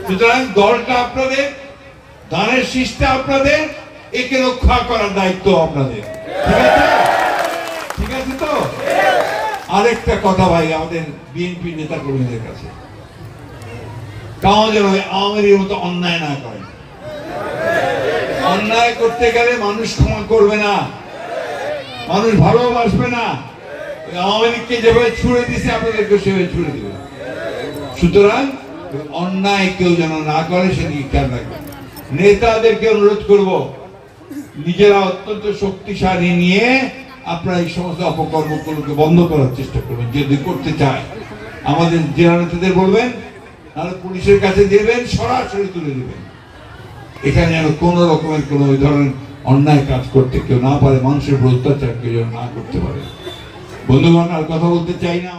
সুতরাং দলটা আপনাদের, ধানের শীষটা আপনাদের, একে রক্ষা করার দায়িত্ব আপনাদের। ঠিক আছে, ঠিক আছে তো? আরেকটা কথা ভাই, আমাদের বিএনপি নেতা কর্মীদের কাছে, তাও যেন আওয়ামী লীগের মতো অন্যায় না করে। অন্যায় করতে গেলে মানুষ ক্ষমা করবে না, মানুষ ভালোবাসবে না। আওয়ামী লীগকে যেভাবে ছুড়ে দিছে আপনাদেরকে সেভাবে ছুড়ে দিবে। সুতরাং অন্যায় কেউ যেন না করে সেদিকে খেয়াল রাখবেন। নেতাদেরকে অনুরোধ করব, নিজেরা অত্যন্ত শক্তিশালী নিয়ে আপনারা এই সমস্ত অপকর্মগুলোকে বন্ধ করার চেষ্টা করবেন। যদি করতে চায় আমাদের জেলা নেতাদের বলবেন, নাহলে পুলিশের কাছে দেবেন, সরাসরি তুলে দেবেন। এখানে যেন কোন রকমের কোন ওই ধরনের অন্যায় কাজ করতে কেউ না পারে, মানুষের উপর অত্যাচার কেউ যেন না করতে পারে। বন্ধুগণ, আর কথা বলতে চাই না।